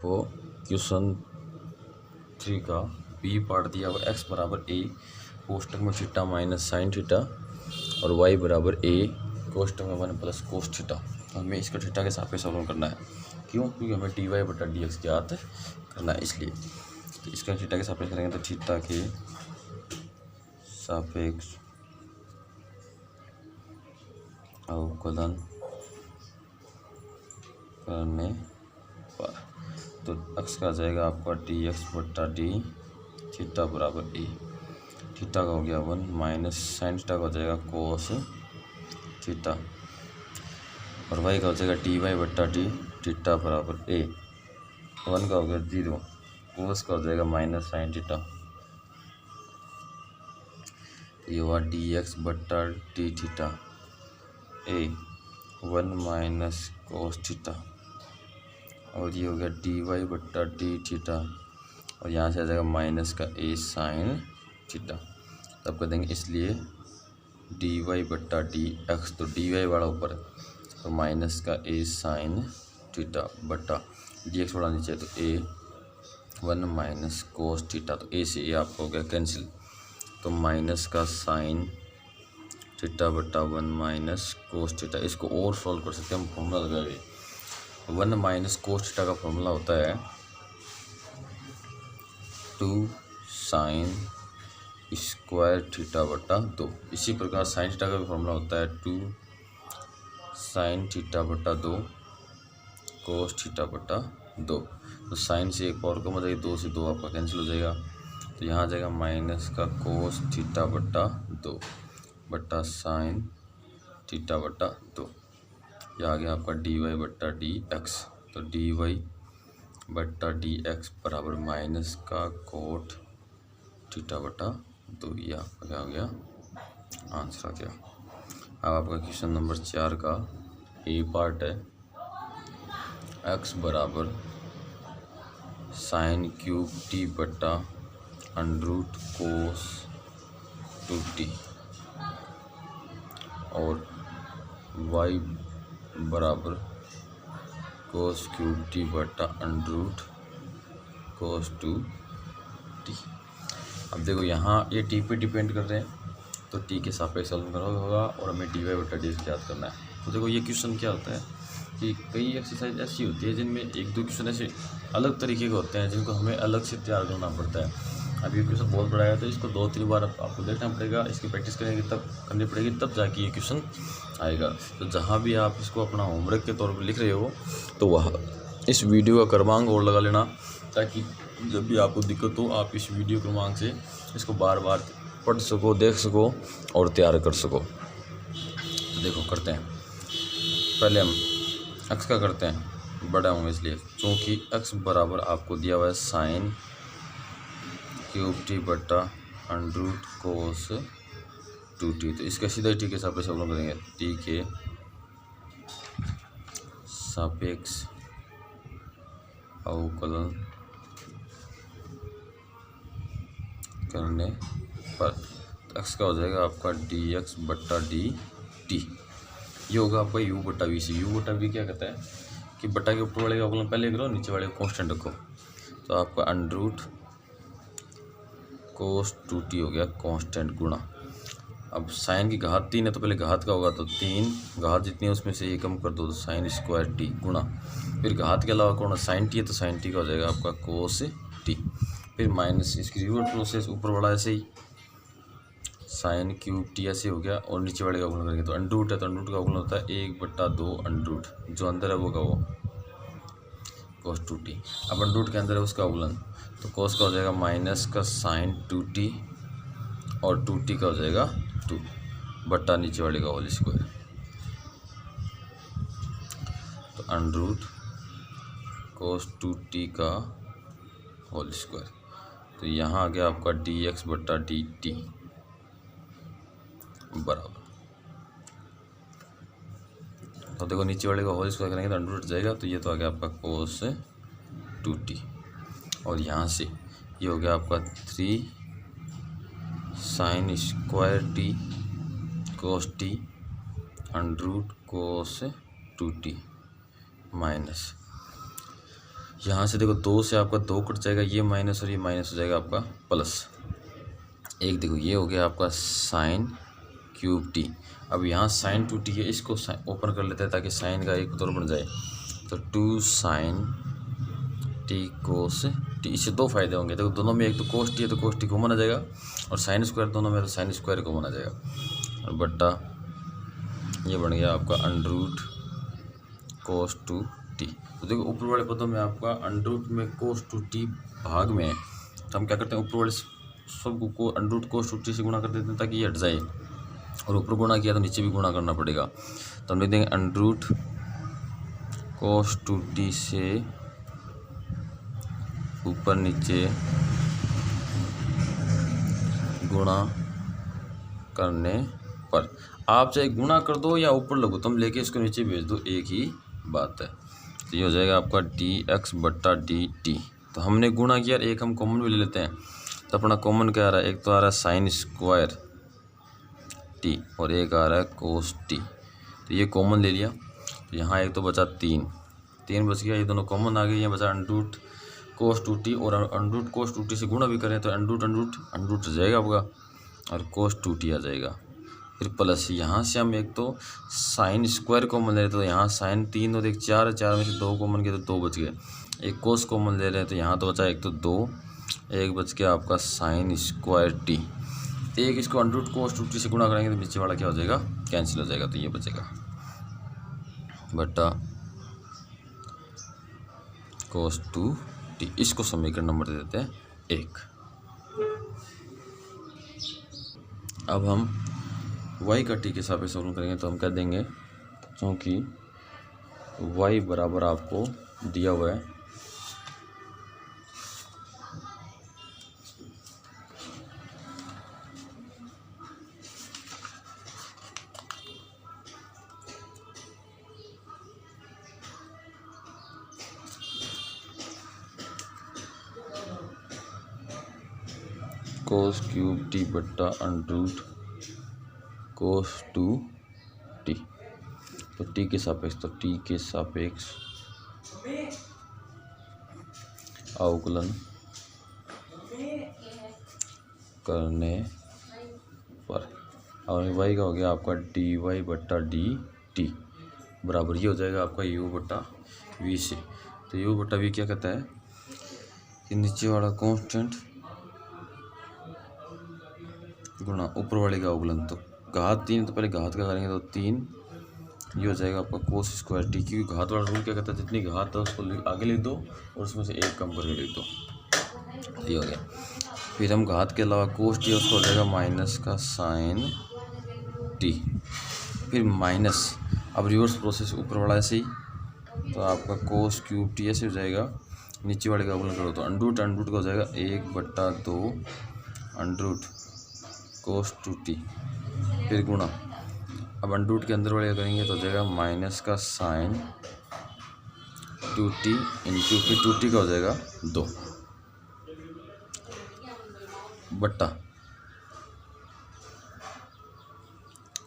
वो क्वेश्चन 3 का B part दिया हुआ एक्स बराबर ए कोष्टक में थीटा माइनस साइन थीटा और वाई बराबर ए कोष्टक में 1 प्लस कोस थीटा। तो हमें इसका थीटा के सापेक्ष सॉल्व करना है। क्यों? क्योंकि हमें डी वाई बटा डी एक्स ज्ञात करना है, इसलिए। तो इसका थीटा के सापेक्ष करेंगे तो थीटा के सापेक्ष अवकलन करने पर तो एक्स का आ जाएगा आपका डी एक्स बटा डी थीटा बराबर ए। थीटा का हो गया 1 माइनस साइन थीटा का हो जाएगा कोस थीटा और वाई का हो जाएगा डी वाई बटा डी थीटा बराबर ए। 1 का हो गया 0, कोस का हो जाएगा माइनस साइन थीटा, ये हुआ डी एक्स बटा डी थीटा ए 1 माइनस कोस थीटा और ये हो गया डी वाई बटा डी थीटा और यहाँ से आ जाएगा माइनस का ए साइन थीटा। तब कर देंगे इसलिए डी वाई बटा डी एक्स, तो डी वाई वाला ऊपर तो माइनस का ए साइन थीटा बटा डी एक्स वाला नीचे तो ए 1 माइनस कोस थीटा, तो ए से ए आपका हो गया कैंसिल, तो माइनस का साइन थीटा बटा 1 माइनस कोस थीटा। इसको और सॉल्व कर सकते हैं हम, फॉर्मूला लगाएंगे। 1 माइनस कोस थीटा का फॉर्मूला होता है 2 साइन स्क्वायर थीटा बटा 2। इसी प्रकार साइन थीटा का भी फॉर्मूला होता है 2 साइन थीटा बटा 2 कोस थीटा बटा 2। तो साइन से एक पावर कम हो जाएगी, 2 से 2 आपका कैंसिल हो जाएगा, तो यहाँ आ जाएगा माइनस का कोस थीटा बटा 2 बटा साइन थीटा बटा 2। यह आ गया आपका डी वाई बटा डी एक्स, तो डी वाई बटा डी एक्स बराबर माइनस का कोट थीटा बटा 2। ये आपका क्या हो गया, आंसर आ गया। अब आपका क्वेश्चन नंबर 4 का ए पार्ट है एक्स बराबर साइन क्यूब टी बटा अंडरूट कोस 2t और वाई बराबर कोस क्यूब टी बटा अंडरूट कोस 2t। अब देखो यहाँ ये टी पे डिपेंड कर रहे हैं, तो टी के सापेक्ष सॉल्व करना होगा और हमें डी वाई बटा डी याद करना है। तो देखो ये क्वेश्चन क्या होता है कि कई एक्सरसाइज ऐसी होती है जिनमें एक दो क्वेश्चन ऐसे अलग तरीके के होते हैं जिनको हमें अलग से तैयार करना पड़ता है। अब ये क्वेश्चन बहुत बड़ा है तो इसको 2-3 बार आपको देखना पड़ेगा, इसकी प्रैक्टिस करेंगे तब करनी पड़ेगी, तब जाके ये क्वेश्चन आएगा। तो जहाँ भी आप इसको अपना होमवर्क के तौर पर लिख रहे हो तो वह इस वीडियो का क्रमांक और लगा लेना, ताकि जब भी आपको दिक्कत हो आप इस वीडियो क्रमांक से इसको बार बार पढ़ सको, देख सको और तैयार कर सको। तो देखो करते हैं, पहले हम एक्स का करते हैं, बड़ा हूँ इसलिए क्योंकि एक्स बराबर आपको दिया हुआ है साइन क्यूब टी बटा अंडरूट कोस 2t। तो इसका सीधा टी के सापेक्ष अवकलन करेंगे, टी के सापेक्ष अवकलन करने पर एक्स का हो जाएगा आपका डी एक्स बटा डी टी। ये होगा आपका यू बटा वी सी। यू बटा वी क्या कहता है कि बटा के ऊपर वाले का अवकलन पहले करो, नीचे वाले को कांस्टेंट रखो, तो आपका अंडरूट कोस 2t हो गया कांस्टेंट गुणा। अब साइन की घात 3 है तो पहले घात का होगा, तो 3 घात जितनी है उसमें से ये कम कर दो, तो साइन स्क्वायर टी गुणा, फिर घात के अलावा कौन साइन टी है तो साइन टी का हो जाएगा आपका कोस टी, फिर माइनस इसकी रिवर्स प्रोसेस, ऊपर वाला ऐसे ही साइन क्यूब टी ऐसे हो गया और नीचे वाले का अवकलन करेंगे तो अंडरूट है तो अंडरूट का अवकलन होता है 1/2 अंडरूट, जो अंदर है वो का वो कोस 2t। अब अंडरूट के अंदर है उसका अवकलन, तो कोस का हो जाएगा माइनस का साइन 2t और 2t का हो जाएगा 2 बट्टा नीचे वाले का होल स्क्वायर, तो अंडरूट कोस 2t का होल स्क्वायर। तो यहाँ आ गया आपका डी एक्स बटा डी टी बराबर, तो देखो नीचे वाले का होल स्क्वायर करेंगे तो अंडरूट जाएगा, तो ये तो आ गया आपका कोस 2t और यहाँ से ये हो गया आपका 3 sign square t cos T under root cos 2t minus यहाँ से देखो 2 से आपका 2 कट जाएगा, ये माइनस और ये माइनस हो जाएगा आपका प्लस। एक देखो ये हो गया आपका साइन क्यूब टी। अब यहाँ साइन 2t है, इसको ओपन कर लेते हैं ताकि साइन का एक तौर बन जाए। तो 2 साइन टी कोस टी। इससे 2 फायदे होंगे, देखो दोनों में एक तो कोस टी है तो कोस टी कॉमन आ जाएगा, और साइन स्क्वायर दोनों में तो साइन स्क्वायर कॉमन आ जाएगा। और बट्टा ये बन गया आपका अंडरूट कोस 2t। तो देखो ऊपर वाले पदों में आपका अंडरूट में कोस 2t भाग में है, तो हम क्या करते हैं ऊपर वाले सब को अंडरूट कोस 2t से गुणा कर देते हैं ताकि ये हट जाए, और ऊपर गुणा किया तो नीचे भी गुणा करना पड़ेगा। तो हम लिख देंगे अंडरूट कोस 2t से ऊपर नीचे गुणा करने पर। आप चाहे गुणा कर दो या ऊपर लघुत्तम लेके इसको नीचे भेज दो, एक ही बात है। तो ये हो जाएगा आपका dx बट्टा dt। तो हमने गुणा किया, एक हम कॉमन भी ले लेते हैं। तो अपना कॉमन क्या आ रहा है, एक तो आ रहा है साइन स्क्वायर टी और एक आ रहा है कोस टी। तो ये कॉमन ले लिया, तो यहाँ एक तो बचा 3 बच गया, ये दोनों कॉमन आ गए। ये बचा अंडरूट कोस 2t, और अंडरूट कोस 2t से गुणा भी करें तो अंडरूट रह जाएगा आपका, और कोस 2t आ जाएगा। फिर प्लस यहाँ से हम एक तो साइन स्क्वायर कॉमन ले रहे तो यहाँ साइन 3 और 1 4 में से 2 कॉमन किया तो 2 बच गए। एक कोस कॉमन ले रहे हैं तो यहाँ तो बचा एक तो 2, एक बच गया आपका साइन स्क्वायर टी। एक इसको अंडरूट कोस 2t से गुणा करेंगे तो नीचे वाला क्या हो जाएगा, कैंसिल हो जाएगा। तो ये बचेगा बट्टा कोस 2t। इसको समीकरण नंबर दे देते हैं 1। अब हम y का t के सापेक्ष सॉल्व करेंगे तो हम क्या देंगे, क्योंकि y बराबर आपको दिया हुआ है कोस क्यूब टी बट्टा अंडरूट कोस 2t। तो t के सापेक्ष अवकलन करने पर, और y का हो गया आपका dy बट्टा dt बराबर ये हो जाएगा आपका u बट्टा v से। तो u बट्टा v क्या कहता है कि नीचे वाला कांस्टेंट गुणा ऊपर वाले का अवकलन। तो घात 3 तो पहले घात का करेंगे तो 3, ये हो जाएगा आपका कोस स्क्वायर टी, क्योंकि घात वाला रूल क्या कहता है जितनी घात है उसको आगे लिख दो और उसमें से एक कम करके लिख दो। ये हो गया। फिर हम घात के अलावा कोस टी उसको हो जाएगा माइनस का साइन टी, फिर माइनस। अब रिवर्स प्रोसेस ऊपर वाला ऐसे ही, तो आपका कोस क्यूब टी ऐसे हो जाएगा, नीचे वाले का अवकलन करो तो अंडरूट का हो जाएगा 1/2 अंडरूट कोस 2t, फिर गुणा। अब अंडरूट के अंदर वाले करेंगे तो हो जाएगा माइनस का साइन 2t इंटू फिर 2t का हो जाएगा 2 बट्टा,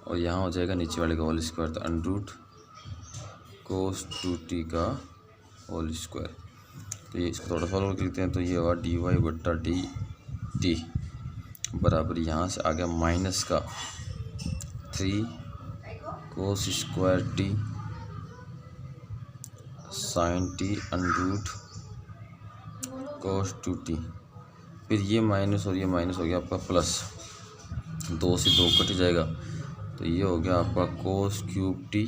और यहाँ हो जाएगा नीचे वाले का होल स्क्वायर। तो अंडरूट कोस 2t का होल स्क्वायर। तो ये इसको थोड़ा सॉल्व कर लेते हैं, तो ये होगा dy बट्टा dt बराबर यहाँ से आ गया माइनस का 3 cos square t sine t under root cos 2t। फिर ये माइनस और ये माइनस हो गया आपका प्लस, 2 से 2 कट जाएगा, तो ये हो गया आपका कोस क्यूब टी,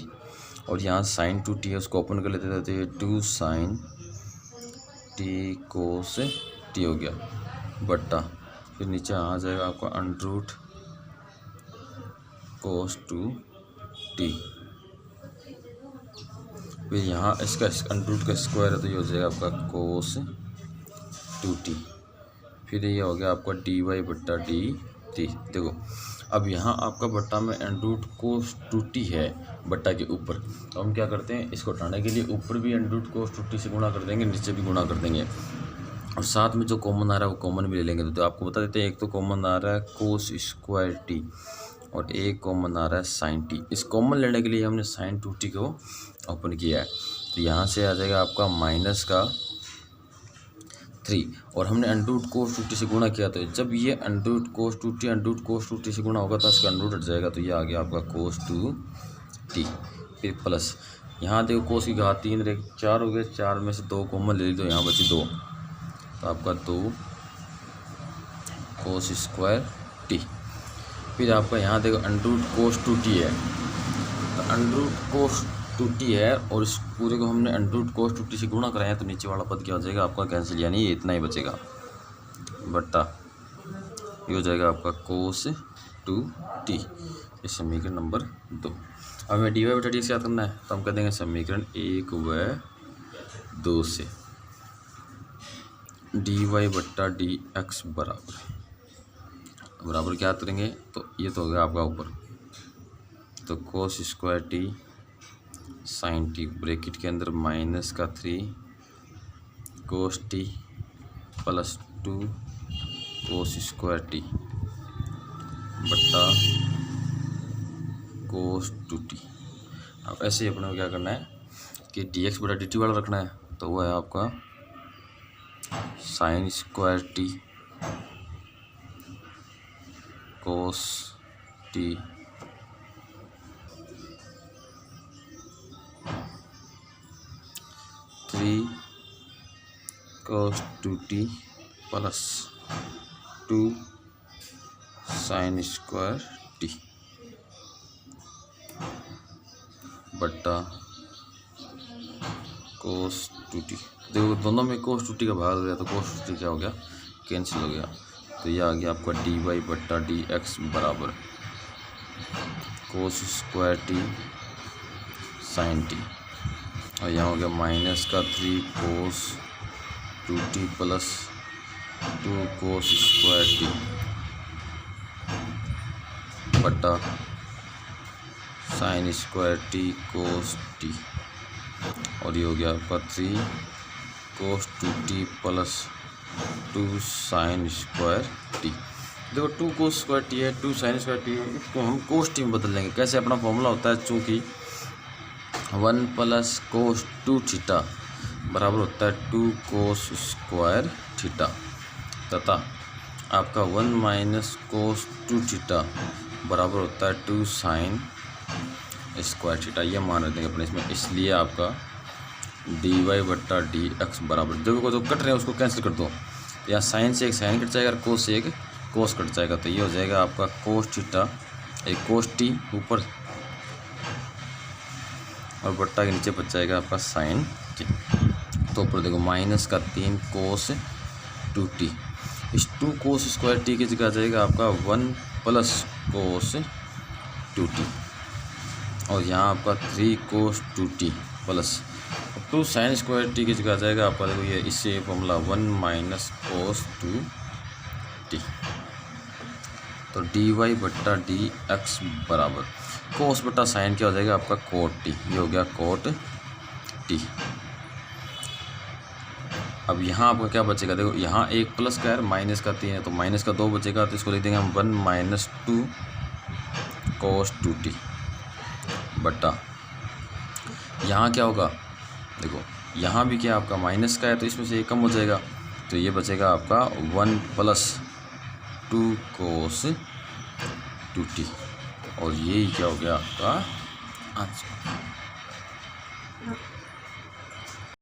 और यहाँ साइन 2t है उसको ओपन कर लेते थे तो ये 2 साइन टी कोस टी हो गया बट्टा, फिर नीचे आ जाएगा आपका अंडरूट कोस 2t। फिर यहाँ इसका अंडरूट का स्क्वायर है तो ये हो जाएगा आपका कोस 2t। फिर ये हो गया आपका dy बट्टा dt। देखो अब यहाँ आपका बट्टा में अंडरूट कोस 2t है बट्टा के ऊपर, तो हम क्या करते हैं इसको हटाने के लिए ऊपर भी अंडरूट कोस 2t से गुणा कर देंगे, नीचे भी गुणा कर देंगे, और साथ में जो कॉमन आ रहा है वो कॉमन भी ले लेंगे। तो आपको बता देते हैं एक तो कॉमन आ रहा है कोस स्क्वायर टी और एक कॉमन आ रहा है साइन टी। इस कॉमन लेने के लिए हमने साइन 2t को ओपन किया है, तो यहाँ से आ जाएगा आपका माइनस का 3 और हमने अंडर कोस 2t से गुणा किया, तो जब ये अंडर कोस 2t अंडर कोस 2t से गुणा होगा तो इसका अंडर हट जाएगा, तो ये आ गया आपका कोस 2t। फिर प्लस यहाँ देखो कोस की घात 3 रहे 4 हो गया, 4 में से 2 कॉमन ले ली तो यहाँ बची 2, तो आपका 2 कोस स्क्वायर टी। फिर आपका यहाँ देखो अंडर कोस 2t है, तो अंडर कोस 2t है और इस पूरे को हमने अंडर कोस 2t से गुणा कराया, तो नीचे वाला पद क्या हो जाएगा आपका कैंसिल, यानी ये इतना ही बचेगा बट्टा ये हो जाएगा आपका कोस 2t। ये समीकरण नंबर 2। अब हमें dy बटा dx याद करना है, तो हम कर देंगे समीकरण 1 व 2 से dy बट्टा dx बराबर क्या करेंगे, तो ये तो हो गया आपका ऊपर, तो cos square t sine t bracket के अंदर माइनस का 3 cos t plus 2 cos square t बट्टा कोस 2t। अब ऐसे ही अपने को क्या करना है कि dx बटा dt वाला रखना है, तो वो है आपका sign square t cos T कोस 2t plus 2 sine square t बट्टा कोस 2t। देखो दोनों में कोस 2t का भाग हो गया, तो कोस 2t क्या हो गया, कैंसिल हो गया, तो ये आ गया आपका dy बट्टा dx बराबर cos square t sine t, और यहाँ हो गया माइनस का 3 cos 2t plus 2 cos square t बट्टा sine square t cos t, और ये हो गया आपका 3 cos 2t plus 2 sine square t. देखो 2 कोस स्क्वायर टी है, 2 साइन स्क्वायर टी है, इसको हम कोस टी में बदल लेंगे। कैसे, अपना फॉर्मूला होता है चूँकि 1 प्लस कोस 2 थीटा बराबर होता है 2 कोस स्क्वायर थीटा, तथा आपका 1 माइनस कोस 2 थीटा बराबर होता है 2 साइन स्क्वायर थीटा। ये मान रखते हैं अपने इसमें, इसलिए आपका dy बट्टा dx बराबर, देखो जो कट रहे हैं उसको कैंसिल कर दो, यहाँ साइन से एक साइन कट जाएगा और कोस से एक कोस कट जाएगा, तो ये हो जाएगा आपका कोस थीटा एक कोस टी ऊपर और बट्टा के नीचे बच जाएगा आपका साइन टी। तो ऊपर देखो माइनस का 3 कोस 2t, इस 2 कोस स्क्वायर टी की जगह आ जाएगा आपका 1 प्लस कोस 2t, और यहाँ आपका 3 cos 2t plus 2 sine square T की जगह आ जाएगा आपका, देखो ये इससे फॉर्मूला 1 माइनस कोस 2t। तो dy बट्टा dx बराबर कोस बट्टा साइन क्या हो जाएगा आपका कोट टी, ये हो गया कोट टी। अब यहाँ आपका क्या बचेगा, देखो यहाँ एक प्लस का है माइनस का 3 है, तो माइनस का 2 बचेगा, तो इसको लिख देंगे हम 1 माइनस 2 कोस 2t बट्टा यहाँ क्या होगा, देखो यहाँ भी क्या आपका माइनस का है, तो इसमें से एक कम हो जाएगा, तो ये बचेगा आपका 1 प्लस 2 कोस 2t, और यही क्या हो गया आपका आंसर।